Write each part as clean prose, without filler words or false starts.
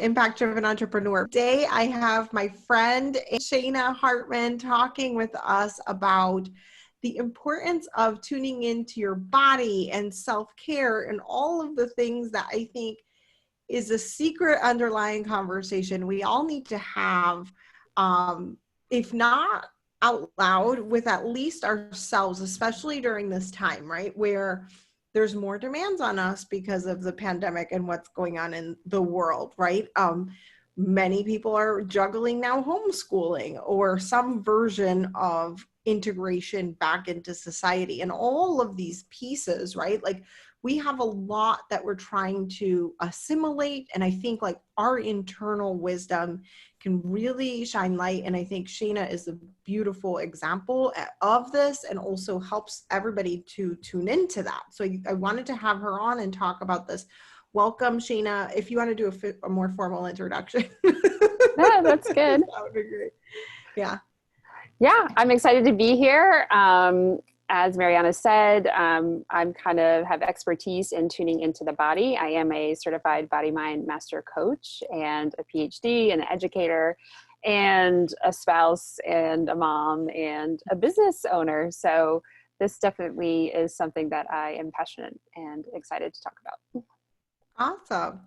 the Impact Driven Entrepreneur. Today, I have my friend Shana Hartman talking with us about the importance of tuning into your body and self-care and all of the things that I think is a secret underlying conversation we all need to have, if not out loud, with at least ourselves, especially during this time, right? Where there's more demands on us because of the pandemic and what's going on in the world, right? Many people are juggling now homeschooling or some version of integration back into society, and all of these pieces, right? Like, we have a lot that we're trying to assimilate. And I think like our internal wisdom can really shine light. And I think Shana is a beautiful example of this and also helps everybody to tune into that. So I wanted to have her on and talk about this. Welcome, Shana. If you want to do a more formal introduction. Yeah, that's good. That would be great. Yeah. Yeah, I'm excited to be here. As Mariana said, I'm kind of have expertise in tuning into the body. I am a certified body-mind master coach and a PhD and an educator and a spouse and a mom and a business owner. So this definitely is something that I am passionate and excited to talk about. Awesome.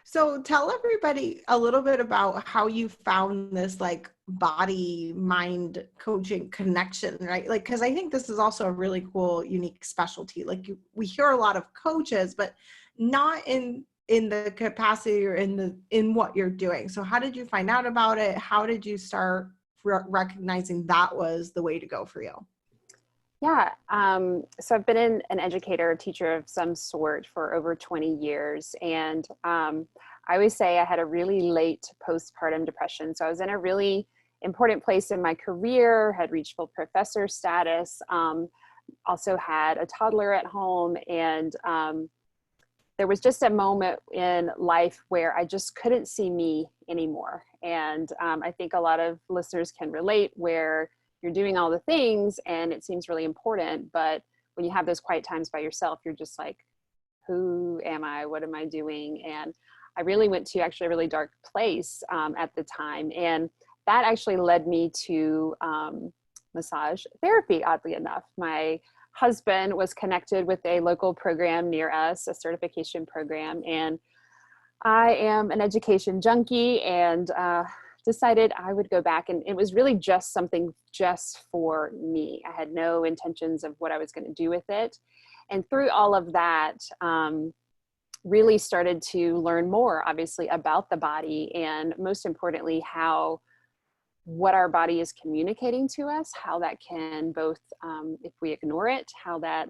So tell everybody a little bit about how you found this like body mind coaching connection, right? Like, because I think this is also a really cool, unique specialty. Like we hear a lot of coaches, but not in the capacity or in what you're doing. So how did you find out about it? How did you start recognizing that was the way to go for you? Yeah, so I've been an educator, a teacher of some sort for over 20 years. And I always say I had a really late postpartum depression. So I was in a really important place in my career, had reached full professor status, also had a toddler at home. And there was just a moment in life where I just couldn't see me anymore. And I think a lot of listeners can relate where you're doing all the things and it seems really important, but when you have those quiet times by yourself, you're just like, who am I? What am I doing? And I really went to actually a really dark place at the time. And that actually led me to massage therapy, oddly enough. My husband was connected with a local program near us, a certification program. And I am an education junkie and decided I would go back, and it was really just something just for me. I had no intentions of what I was going to do with it. And through all of that, really started to learn more, obviously, about the body and most importantly, what our body is communicating to us, how that can both, if we ignore it, how that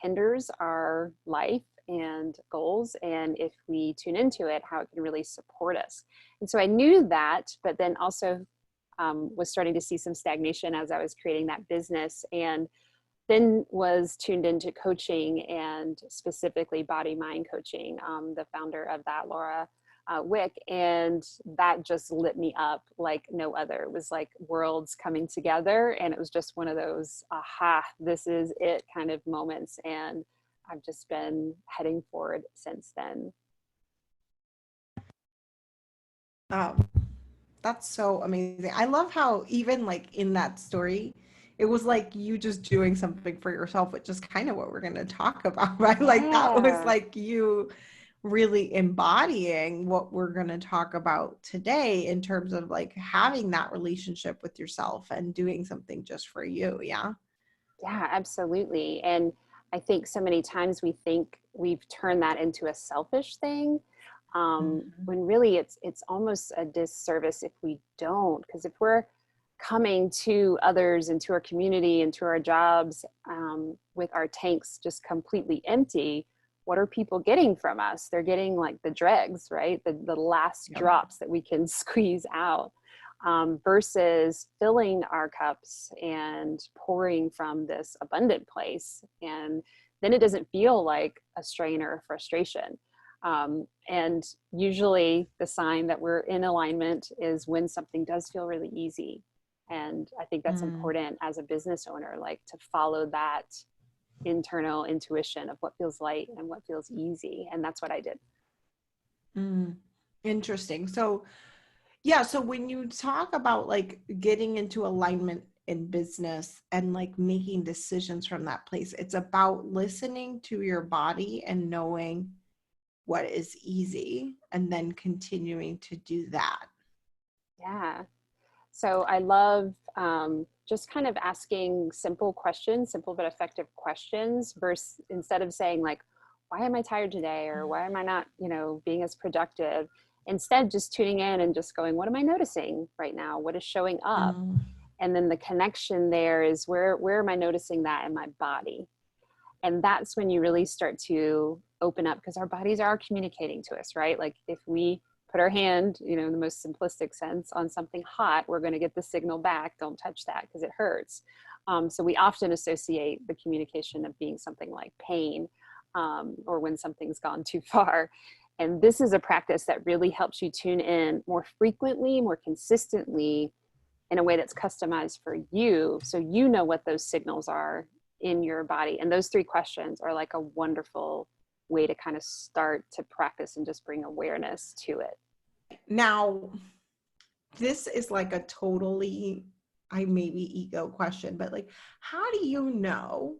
hinders our life and goals, and if we tune into it, how it can really support us. And so I knew that, but then also was starting to see some stagnation as I was creating that business, and then was tuned into coaching and specifically body-mind coaching, the founder of that, Laura Wick, and that just lit me up like no other. It was like worlds coming together, and it was just one of those, aha, this is it kind of moments. And I've just been heading forward since then. That's so amazing. I love how even like in that story, it was like you just doing something for yourself, which is kind of what we're going to talk about, right? Yeah. Like that was like you really embodying what we're going to talk about today in terms of like having that relationship with yourself and doing something just for you. Yeah. Yeah, absolutely. And I think so many times we think we've turned that into a selfish thing, when really it's almost a disservice if we don't. Because if we're coming to others and to our community and to our jobs with our tanks just completely empty, what are people getting from us? They're getting like the dregs, right? The last drops that we can squeeze out. Versus filling our cups and pouring from this abundant place. And then it doesn't feel like a strain or a frustration. And usually the sign that we're in alignment is when something does feel really easy. And I think that's important as a business owner, like to follow that internal intuition of what feels light and what feels easy. And that's what I did. Interesting. So, yeah, so when you talk about like getting into alignment in business and like making decisions from that place, it's about listening to your body and knowing what is easy and then continuing to do that. Yeah. So I love just kind of asking simple questions, simple but effective questions, versus instead of saying like, why am I tired today? Or why am I not, being as productive? Instead, just tuning in and just going, what am I noticing right now? What is showing up? Mm, And then the connection there is where am I noticing that in my body? And that's when you really start to open up, because our bodies are communicating to us, right? Like if we put our hand, in the most simplistic sense, on something hot, we're going to get the signal back, don't touch that because it hurts. So we often associate the communication of being something like pain, or when something's gone too far. And this is a practice that really helps you tune in more frequently, more consistently, in a way that's customized for you, so you know what those signals are in your body. And those 3 questions are like a wonderful way to kind of start to practice and just bring awareness to it. now, this is like a totally, maybe ego question, but like, how do you know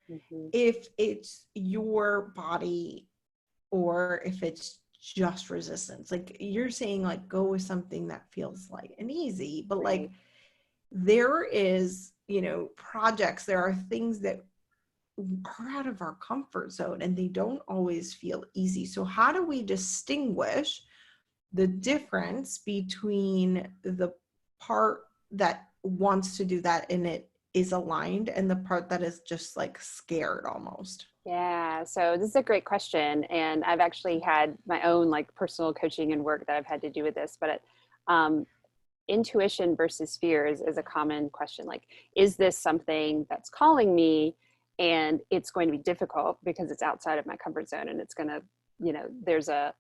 Mm-hmm. if it's your body or if it's just resistance? Like you're saying, like go with something that feels light and easy, but Right. like there is, projects, there are things that are out of our comfort zone and they don't always feel easy. So how do we distinguish the difference between the part that wants to do that and it is aligned and the part that is just like scared almost? Yeah, so this is a great question, and I've actually had my own like personal coaching and work that I've had to do with this. But um, intuition versus fear is a common question. Like, is this something that's calling me, and it's going to be difficult because it's outside of my comfort zone, and it's going to, there's a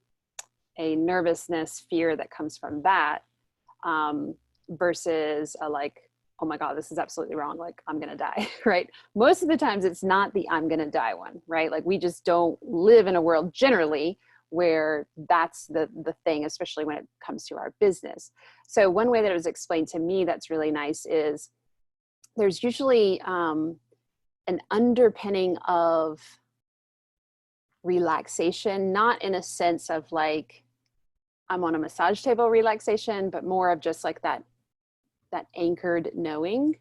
nervousness, fear that comes from that, versus a like, oh my God, this is absolutely wrong. Like I'm going to die, right? Most of the times it's not the I'm going to die one, right? Like we just don't live in a world generally where that's the thing, especially when it comes to our business. So one way that it was explained to me that's really nice is there's usually an underpinning of relaxation, not in a sense of like I'm on a massage table relaxation, but more of just like that anchored knowing.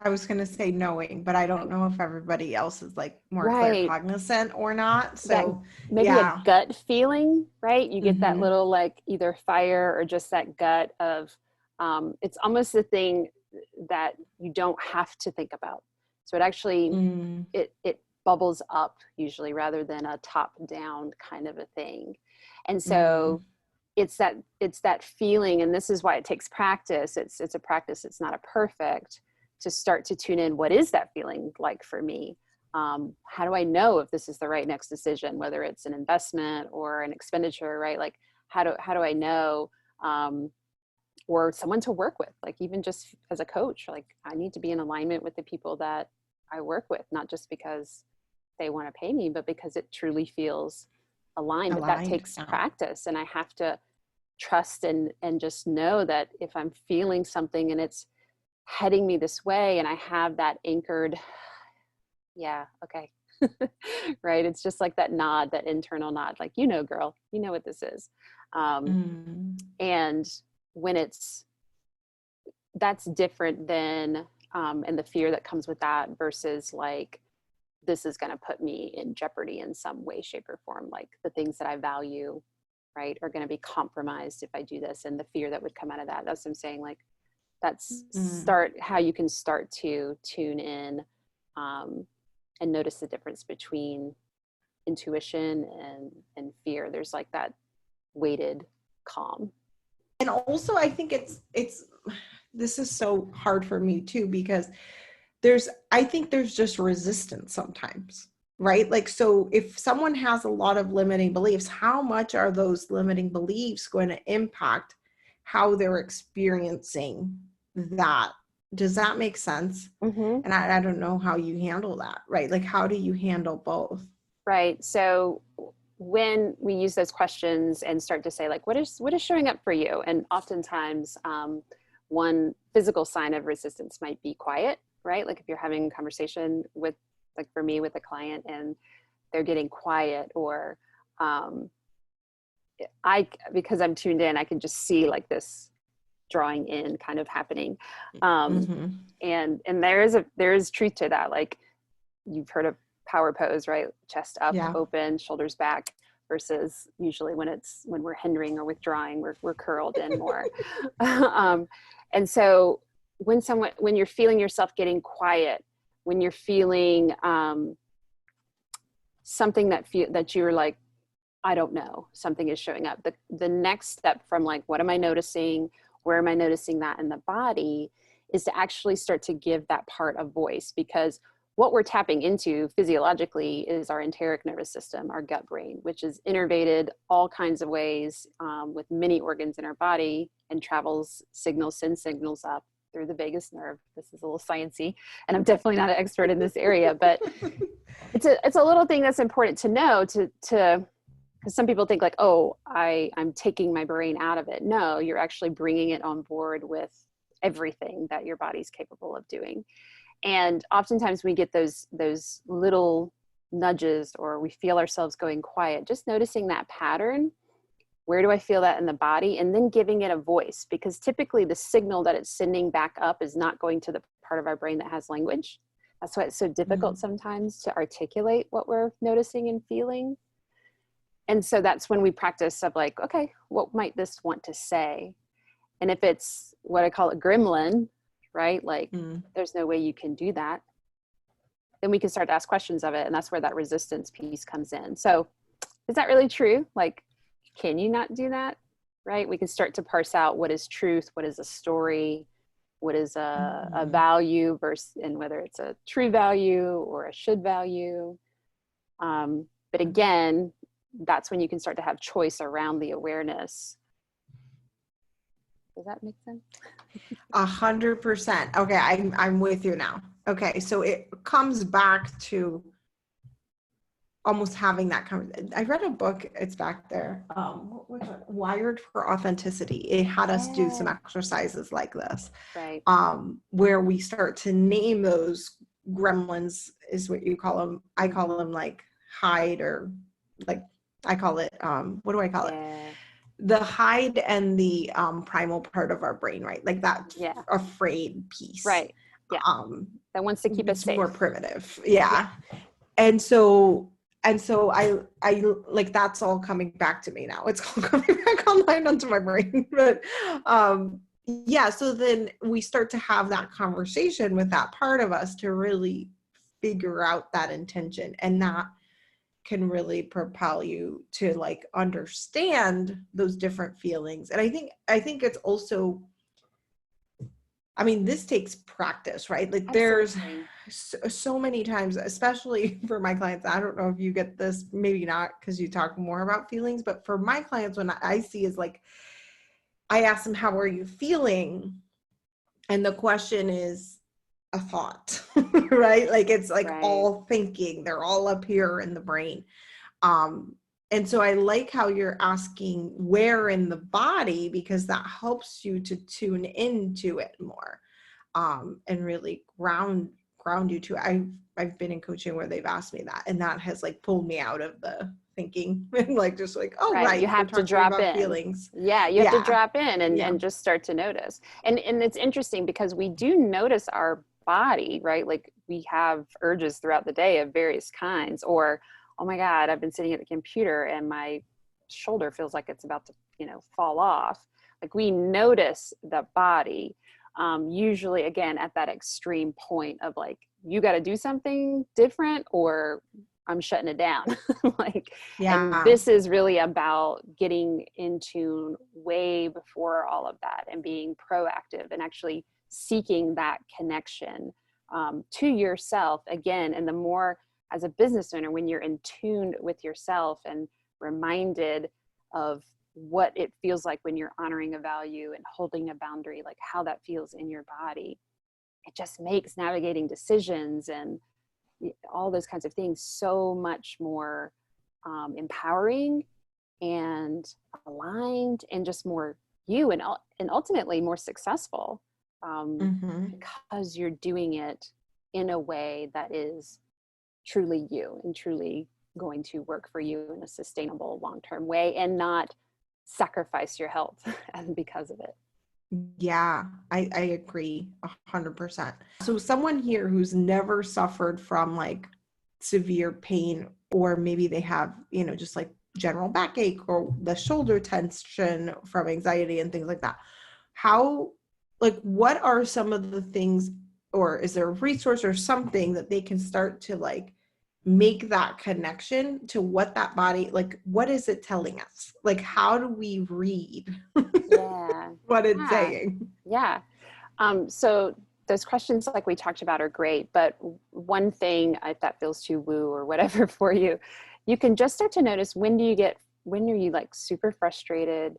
I was going to say knowing, but I don't know if everybody else is like more clear Right. cognizant or not. That So maybe a yeah. gut feeling, right? You get that Mm-hmm. little like either fire or just that gut of, it's almost the thing that you don't have to think about. So it actually, Mm, it bubbles up usually rather than a top down kind of a thing. And mm, so it's that feeling, and this is why it takes practice. It's a practice. It's not a perfect, to start to tune in. What is that feeling like for me? How do I know if this is the right next decision, whether it's an investment or an expenditure, right? Like how do I know, or someone to work with, like even just as a coach, like I need to be in alignment with the people that I work with, not just because they want to pay me, but because it truly feels aligned. But that aligned. takes Yeah. practice, and I have to trust and just know that if I'm feeling something and it's heading me this way and I have that anchored, yeah, okay. Right, it's just like that nod, that internal nod, like, girl, you know what this is. um, Mm. and when that's different than, and the fear that comes with that versus like this is going to put me in jeopardy in some way, shape, or form, like the things that I value, right, are going to be compromised if I do this, and the fear that would come out of that. That's what I'm saying. Like that's Mm. how you can start to tune in, and notice the difference between intuition and fear. There's like that weighted calm. And also I think it's this is so hard for me too, because I think there's just resistance sometimes, right? Like, so if someone has a lot of limiting beliefs, how much are those limiting beliefs going to impact how they're experiencing that? Does that make sense? Mm-hmm. And I don't know how you handle that, right? Like, how do you handle both? Right. So when we use those questions and start to say like, what is showing up for you? And oftentimes one physical sign of resistance might be quiet, right? Like if you're having a conversation with, like for me with a client and they're getting quiet, or because I'm tuned in, I can just see like this drawing in kind of happening. And there is truth to that. Like you've heard of power pose, right? Chest up, open, shoulders back, versus usually when we're hindering or withdrawing, we're curled in more. And so when you're feeling yourself getting quiet, when you're feeling something that you're like, I don't know, something is showing up. The next step from like, what am I noticing? Where am I noticing that in the body, is to actually start to give that part a voice, because what we're tapping into physiologically is our enteric nervous system, our gut brain, which is innervated all kinds of ways with many organs in our body, and sends signals up through the vagus nerve. This is a little sciencey, and I'm definitely not an expert in this area, but it's a little thing that's important to know because some people think like, oh, I'm taking my brain out of it. No, you're actually bringing it on board with everything that your body's capable of doing. And oftentimes we get those little nudges, or we feel ourselves going quiet, just noticing that pattern. Where do I feel that in the body? And then giving it a voice, because typically the signal that it's sending back up is not going to the part of our brain that has language. That's why it's so difficult sometimes to articulate what we're noticing and feeling. And so that's when we practice of like, okay, what might this want to say? And if it's what I call a gremlin, right? Like there's no way you can do that. Then we can start to ask questions of it. And that's where that resistance piece comes in. So is that really true? Like, can you not do that? Right? We can start to parse out what is truth, what is a story, what is a value and whether it's a true value or a should value. But again, that's when you can start to have choice around the awareness. Does that make sense? 100%. Okay, I'm with you now. Okay, so it comes back to almost having that I read a book, it's back there, what was it? Wired for Authenticity. It had us do some exercises like this, right? Where we start to name those gremlins, is what you call them. I call them like hide, or like I call it, what do I call it? The hide and the primal part of our brain, right? Like that afraid piece. Right. Yeah. That wants to keep us safe. More primitive. Yeah. And so I like, that's all coming back to me now. It's all coming back online onto my brain. But so then we start to have that conversation with that part of us to really figure out that intention, and that can really propel you to like understand those different feelings. And I think it's also, I mean, this takes practice, right? Like there's so many times, especially for my clients, I don't know if you get this, maybe not because you talk more about feelings, but for my clients, when I see is like, I ask them, how are you feeling? And the question is a thought, right? Like it's like all thinking, they're all up here in the brain. And so I like how you're asking where in the body, because that helps you to tune into it more, and really ground you to it. I've been in coaching where they've asked me that, and that has like pulled me out of the thinking and like just like, oh right, you have to drop in. Feelings. You have to drop in and just start to notice. And it's interesting because we do notice our body, right? Like we have urges throughout the day of various kinds, or oh my God, I've been sitting at the computer and my shoulder feels like it's about to, fall off. Like we notice the body, usually again at that extreme point of like, you got to do something different or I'm shutting it down. And this is really about getting in tune way before all of that and being proactive and actually seeking that connection to yourself again. And the more, as a business owner, when you're in tune with yourself and reminded of what it feels like when you're honoring a value and holding a boundary, like how that feels in your body, it just makes navigating decisions and all those kinds of things so much more empowering and aligned and just more you, and ultimately more successful, because you're doing it in a way that is truly you and truly going to work for you in a sustainable long-term way, and not sacrifice your health because of it. Yeah, I agree 100%. So someone here who's never suffered from like severe pain, or maybe they have, just like general backache or the shoulder tension from anxiety and things like that. What are some of the things, or is there a resource or something that they can start to like make that connection to what that body, like, what is it telling us? Like, how do we read what it's saying? Yeah. So those questions, like we talked about, are great. But one thing, if that feels too woo or whatever for you, you can just start to notice, when are you like super frustrated,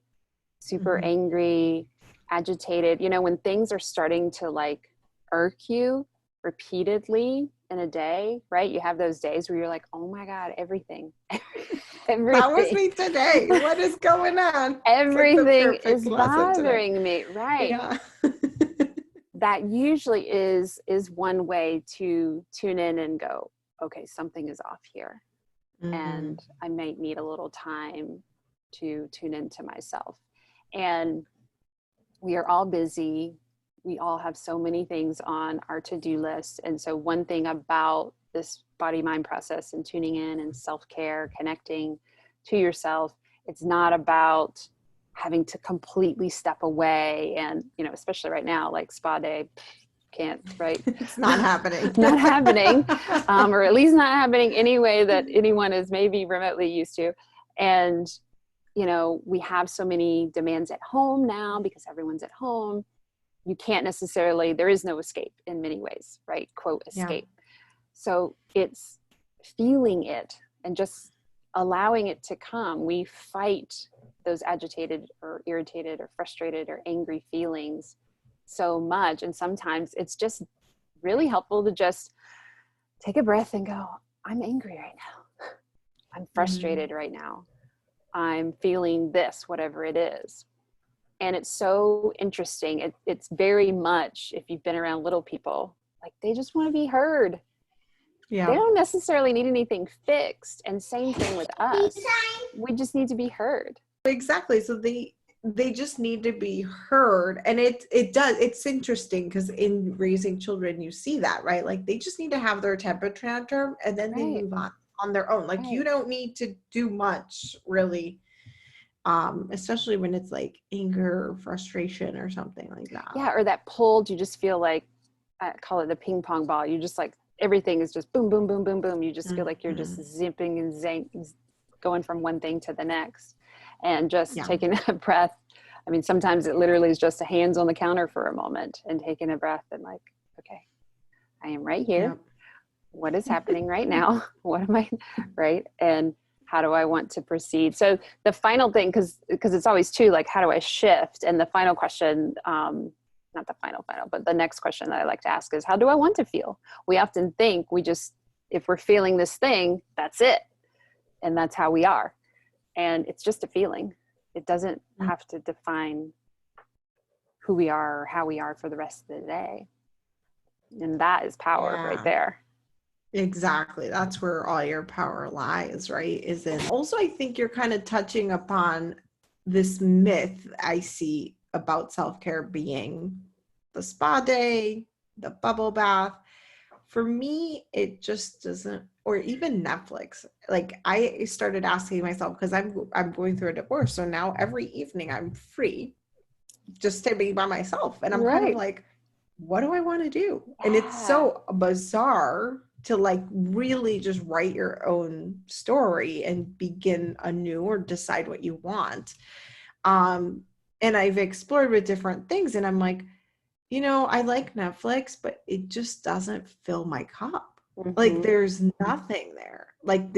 super angry, agitated, when things are starting to like irk you repeatedly in a day, right? You have those days where you're like, oh my God, everything. That was me today. What is going on? Everything like is bothering me, right? Yeah. That usually is one way to tune in and go, okay, something is off here. And I might need a little time to tune into myself. And we are all busy. We all have so many things on our to-do list. And so one thing about this body-mind process and tuning in and self-care, connecting to yourself, it's not about having to completely step away. And, especially right now, like spa day, can't, right? It's not happening. Not happening, or at least not happening any way that anyone is maybe remotely used to. And, we have so many demands at home now because everyone's at home. You can't necessarily, there is no escape in many ways, right? Quote, escape. Yeah. So it's feeling it and just allowing it to come. We fight those agitated or irritated or frustrated or angry feelings so much. And sometimes it's just really helpful to just take a breath and go, I'm angry right now. I'm frustrated right now. I'm feeling this, whatever it is. And it's so interesting. It's very much, if you've been around little people, like they just want to be heard. Yeah. They don't necessarily need anything fixed. And same thing with us. We just need to be heard. Exactly. So they just need to be heard. And it's interesting because in raising children, you see that, right? Like they just need to have their temper tantrum and then they move on their own. Like you don't need to do much really. Especially when it's like anger or frustration or something like that. Yeah, or that pulled, you just feel like, I call it the ping pong ball. You just like, everything is just boom, boom, boom, boom, boom. You just feel like you're just zipping and going from one thing to the next. And just taking a breath. I mean, sometimes it literally is just a hands on the counter for a moment and taking a breath and like, okay, I am right here. Yep. What is happening right now? What am I, right? And how do I want to proceed? So the final thing, because it's always two, like, how do I shift? And the final question, not the final, but the next question that I like to ask is, how do I want to feel? We often think if we're feeling this thing, that's it. And that's how we are. And it's just a feeling. It doesn't have to define who we are or how we are for the rest of the day. And that is power right there. Exactly. That's where all your power lies, right? Also, I think you're kind of touching upon this myth I see about self-care being the spa day, the bubble bath. For me, it just doesn't, or even Netflix. Like I started asking myself, because I'm going through a divorce. So now every evening I'm free just to be by myself. And I'm kind of like, what do I want to do? Yeah. And it's so bizarre to like really just write your own story and begin anew or decide what you want. And I've explored with different things and I'm like, I like Netflix, but it just doesn't fill my cup. Like there's nothing there. Like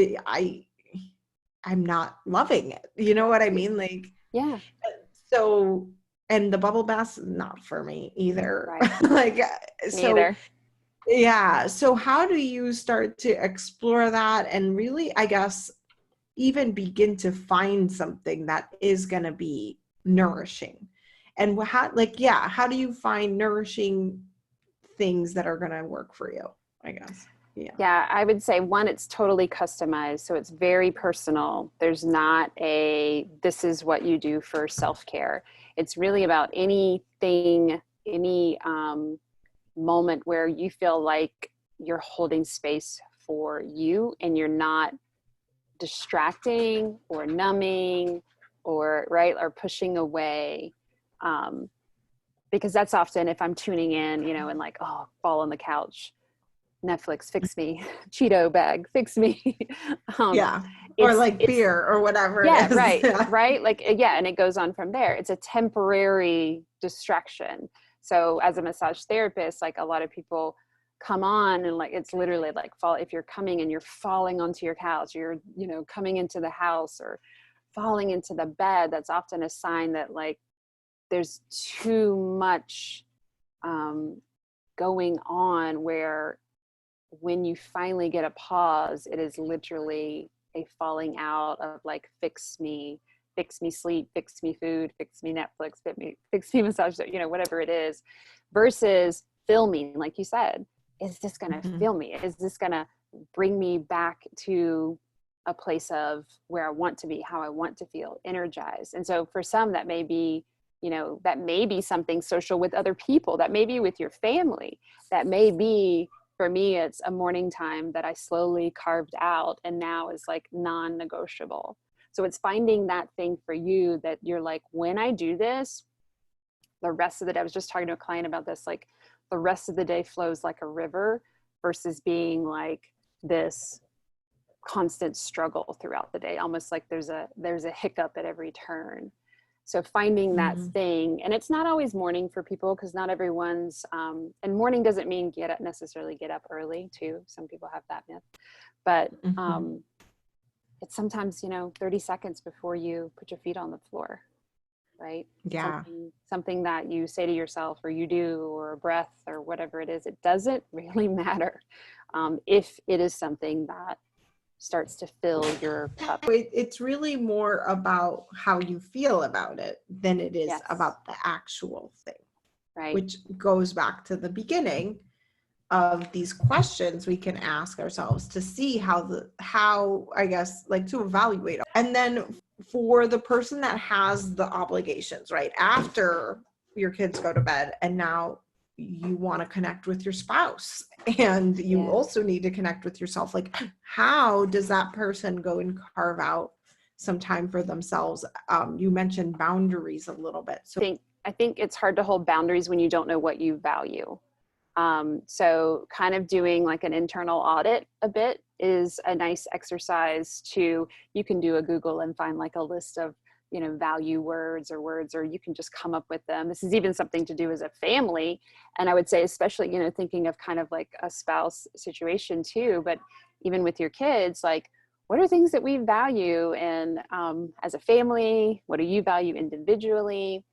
I'm not loving it. You know what I mean? Like, yeah. So, and the bubble bath is not for me either. Right. Like, so neither. Yeah. So how do you start to explore that and really, I guess, even begin to find something that is going to be nourishing? And how, like, yeah, how do you find nourishing things that are going to work for you, I guess? Yeah. Yeah, I would say one, it's totally customized. So it's very personal. There's not a, this is what you do for self-care. It's really about anything, any moment where you feel like you're holding space for you and you're not distracting or numbing or right or pushing away, because that's often if I'm tuning in, you know, and like, oh, fall on the couch, Netflix, fix me, Cheeto bag, fix me. Yeah. Or like It's beer or whatever it yeah, is. right, right, like yeah, and it goes on from there. It's a temporary distraction. So as a massage therapist, like a lot of people come on and like it's literally like fall, if you're coming and you're falling onto your couch, you're, you know, coming into the house or falling into the bed, that's often a sign that like there's too much going on, where when you finally get a pause, it is literally a falling out of like, fix me sleep, fix me food, fix me Netflix, fix me massage, you know, whatever it is, versus fill me, like you said, is this going to fill me? Is this going to bring me back to a place of where I want to be, how I want to feel, energized? And so for some, that may be, you know, that may be something social with other people, that may be with your family, that may be, for me, it's a morning time that I slowly carved out and now is like non-negotiable. So it's finding that thing for you that you're like, when I do this, the rest of the day, I was just talking to a client about this, like the rest of the day flows like a river versus being like this constant struggle throughout the day, almost like there's a hiccup at every turn. So finding that thing, and it's not always morning for people because not everyone's, and morning doesn't mean necessarily get up early too. Some people have that myth, but it's sometimes, you know, 30 seconds before you put your feet on the floor, right? Yeah. Something that you say to yourself or you do, or a breath or whatever it is, it doesn't really matter if it is something that starts to fill your cup. It's really more about how you feel about it than it is about the actual thing, right? Which goes back to the beginning of these questions we can ask ourselves to see how I guess, like, to evaluate. And then for the person that has the obligations, right, after your kids go to bed and now you want to connect with your spouse and you also need to connect with yourself, like, how does that person go and carve out some time for themselves? You mentioned boundaries a little bit. So I think it's hard to hold boundaries when you don't know what you value. So kind of doing like an internal audit a bit is a nice exercise to, you can do a Google and find like a list of, you know, value words, or you can just come up with them. This is even something to do as a family. And I would say, especially, you know, thinking of kind of like a spouse situation too, but even with your kids, like, what are things that we value? And as a family, what do you value individually?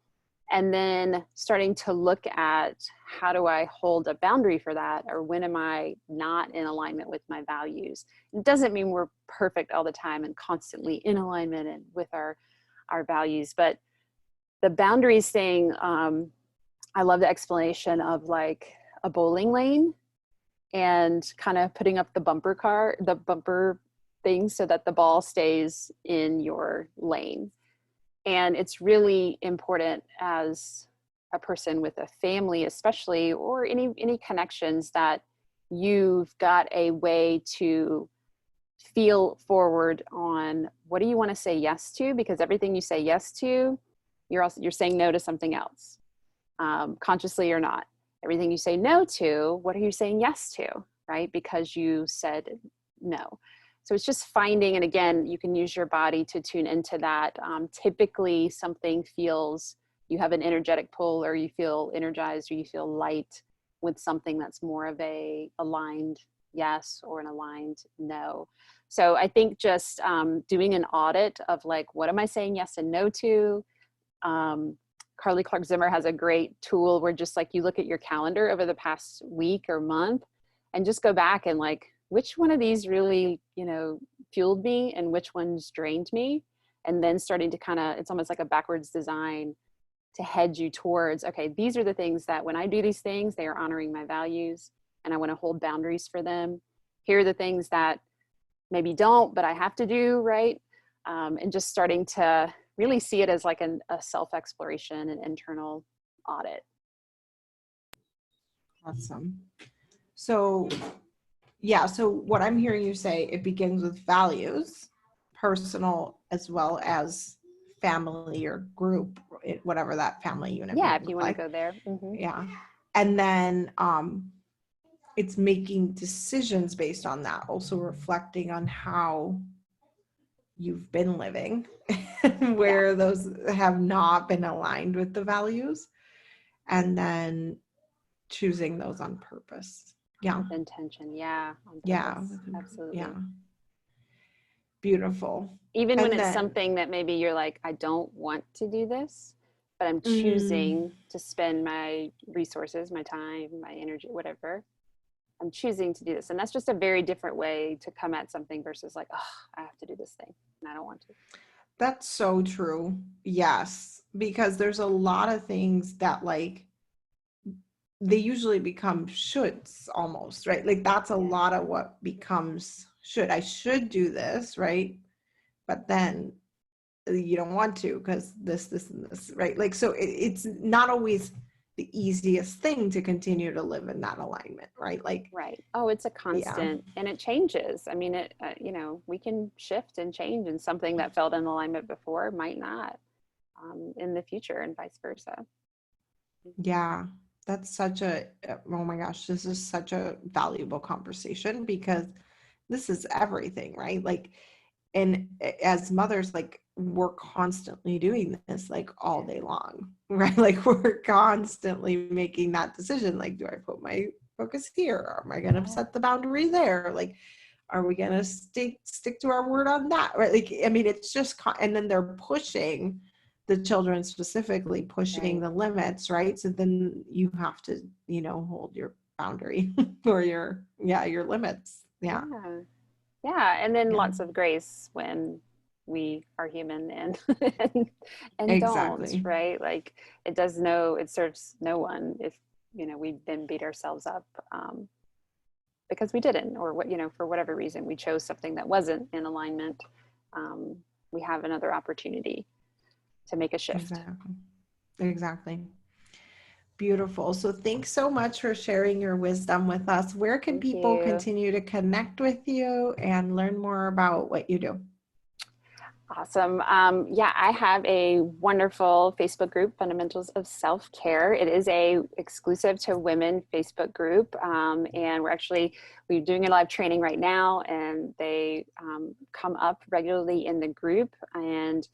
And then starting to look at, how do I hold a boundary for that? Or when am I not in alignment with my values? It doesn't mean we're perfect all the time and constantly in alignment and with our values, but the boundaries thing, I love the explanation of like a bowling lane and kind of putting up the bumper thing so that the ball stays in your lane. And it's really important as a person with a family, especially, or any connections, that you've got a way to feel forward on what do you want to say yes to, because everything you say yes to, you're saying no to something else, consciously or not. Everything you say no to, what are you saying yes to, right? Because you said no. So it's just finding, and again, you can use your body to tune into that. Typically something feels, you have an energetic pull, or you feel energized, or you feel light with something that's more of a aligned yes or an aligned no. So I think just doing an audit of like, what am I saying yes and no to? Carly Clark Zimmer has a great tool where just like you look at your calendar over the past week or month and just go back and like, which one of these really, you know, fueled me and which ones drained me. And then starting to kind of, it's almost like a backwards design to head you towards, okay, these are the things that when I do these things, they are honoring my values and I want to hold boundaries for them. Here are the things that maybe don't, but I have to do, right? And just starting to really see it as like a self-exploration and internal audit. Awesome. So, yeah, so what I'm hearing you say, it begins with values, personal as well as family or group, whatever that family unit Yeah, might if you look want to like. go there. Mm-hmm. Yeah. And then it's making decisions based on that, also reflecting on how you've been living where Yeah. those have not been aligned with the values, and then choosing those on purpose. Yeah. With intention. Yeah. On Yeah. purpose. Yeah. Absolutely. Beautiful. Even when And it's then, something that maybe you're like, I don't want to do this, but I'm mm, choosing to spend my resources, my time, my energy, whatever. I'm choosing to do this. And that's just a very different way to come at something versus like, oh, I have to do this thing and I don't want to. that's so true. Yes. Because there's a lot of things that like they usually become shoulds almost, right? Like that's a Yeah. lot of what becomes should. I should do this, right? But then you don't want to because this, and this, right? Like, so it's not always the easiest thing to continue to live in that alignment, right? Like, Right. Oh, it's a yeah, constant and it changes. I mean, we can shift and change, and something that felt in alignment before might not in the future, and vice versa. yeah. That's such a, oh my gosh, this is such a valuable conversation because this is everything, right? Like, and as mothers, like we're constantly doing this like all day long, right? Like we're constantly making that decision. Like, do I put my focus here? Or am I going to Yeah. set the boundary there? Like, are we going to stick to our word on that? Right? Like, I mean, it's just, and then they're pushing the children, specifically pushing Right. the limits, right? So then you have to, hold your boundary or your limits. Yeah. Yeah. Yeah. And then Yeah. lots of grace when we are human and and don't, Exactly. right? Like it serves no one if, we then beat ourselves up because we didn't, or for whatever reason, we chose something that wasn't in alignment. Um, we have another opportunity to make a shift. Exactly. Exactly. Beautiful. So thanks so much for sharing your wisdom with us. Where can Thank people you. continue to connect with you and learn more about what you do? Awesome. Yeah, I have a wonderful Facebook group, Fundamentals of Self-Care. It is a exclusive to women Facebook group, and we're doing a live training right now, and they come up regularly in the group. And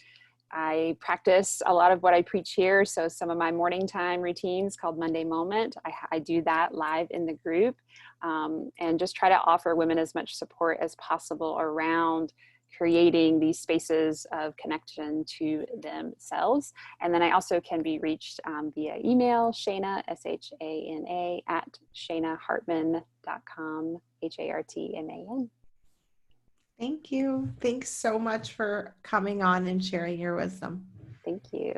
I practice a lot of what I preach here. So some of my morning time routines called Monday Moment, I do that live in the group, and just try to offer women as much support as possible around creating these spaces of connection to themselves. And then I also can be reached via email, Shana, Shana, at shanahartman.com, Hartman. Thank you. Thanks so much for coming on and sharing your wisdom. Thank you.